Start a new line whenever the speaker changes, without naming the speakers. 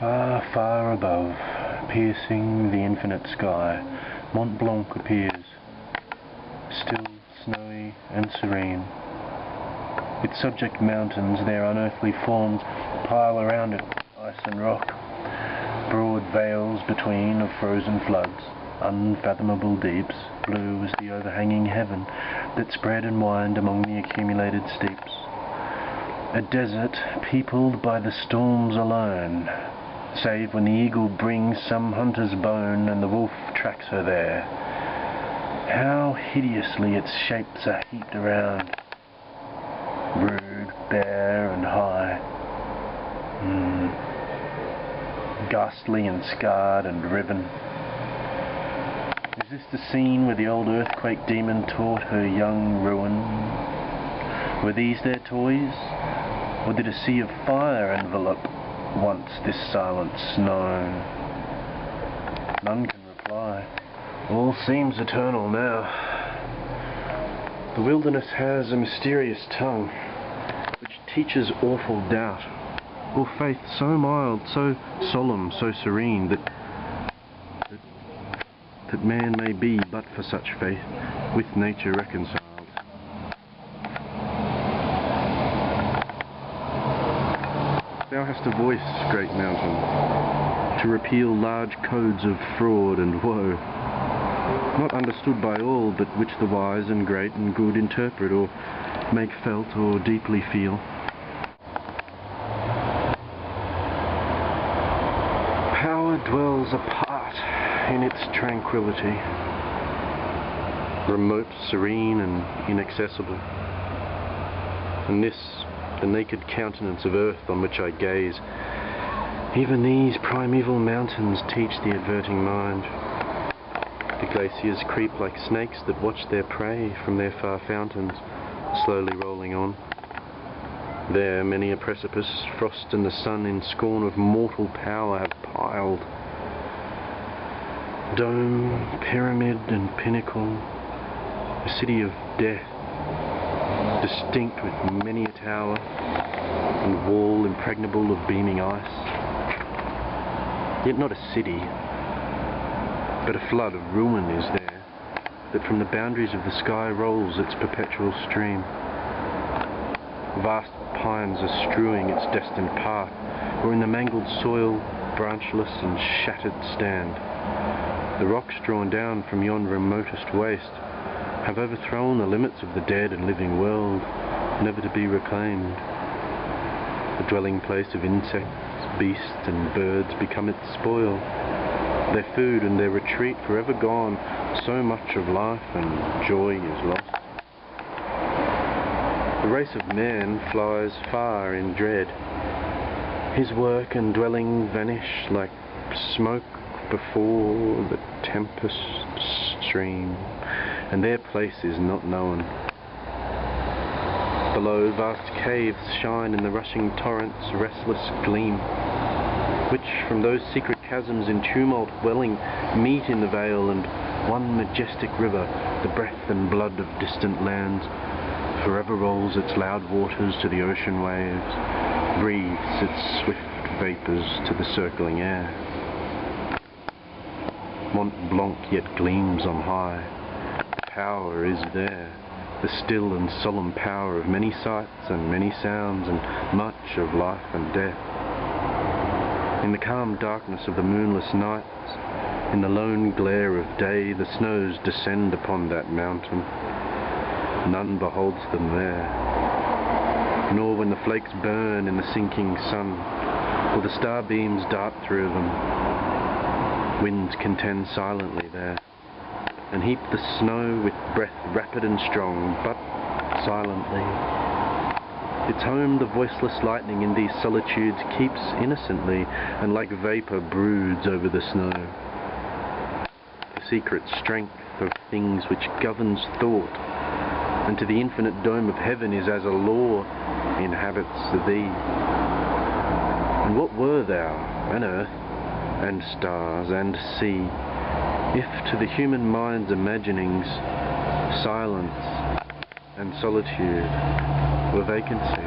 Far, far above, piercing the infinite sky, Mont Blanc appears, still, snowy and serene. Its subject mountains, their unearthly forms, pile around it, ice and rock, broad veils between of frozen floods, unfathomable deeps, blue as the overhanging heaven that spread and wind among the accumulated steeps. A desert peopled by the storms alone, save when the eagle brings some hunter's bone and the wolf tracks her there. How hideously its shapes are heaped around, rude, bare and high, ghastly and scarred and riven. Is this the scene where the old earthquake demon taught her young ruin? Were these their toys? Or did a sea of fire envelop once this silent snow? None can reply. All seems eternal now. The wilderness has a mysterious tongue which teaches awful doubt, or faith so mild, so solemn, so serene that man may be, but for such faith, with nature reconciled. Thou hast a voice, great mountain, to repeal large codes of fraud and woe, not understood by all, but which the wise and great and good interpret, or make felt, or deeply feel. Power dwells apart in its tranquility, remote, serene, and inaccessible. And this, the naked countenance of earth on which I gaze, even these primeval mountains teach the adverting mind. The glaciers creep like snakes that watch their prey from their far fountains, slowly rolling on. There many a precipice, frost and the sun in scorn of mortal power have piled. Dome, pyramid and pinnacle, a city of death, distinct with many a tower and wall impregnable of beaming ice. Yet not a city, but a flood of ruin is there, that from the boundaries of the sky rolls its perpetual stream. Vast pines are strewing its destined path, or in the mangled soil, branchless and shattered stand. The rocks drawn down from yon remotest waste have overthrown the limits of the dead and living world, never to be reclaimed. The dwelling place of insects, beasts and birds become its spoil, their food and their retreat forever gone. So much of life and joy is lost. The race of man flies far in dread. His work and dwelling vanish like smoke before the tempest stream, and their place is not known. Below, vast caves shine in the rushing torrent's restless gleam, which from those secret chasms in tumult welling meet in the vale, and one majestic river, the breath and blood of distant lands, forever rolls its loud waters to the ocean waves, breathes its swift vapours to the circling air. Mont Blanc yet gleams on high. Power is there, the still and solemn power of many sights and many sounds, and much of life and death. In the calm darkness of the moonless nights, in the lone glare of day, the snows descend upon that mountain. None beholds them there, nor when the flakes burn in the sinking sun, or the starbeams dart through them. Winds contend silently there, and heap the snow with breath rapid and strong, but silently. Its home the voiceless lightning in these solitudes keeps innocently, and like vapour broods over the snow. The secret strength of things which governs thought, and to the infinite dome of heaven is as a law, inhabits thee. And what were thou, and earth, and stars, and sea, if to the human mind's imaginings silence and solitude were vacancy?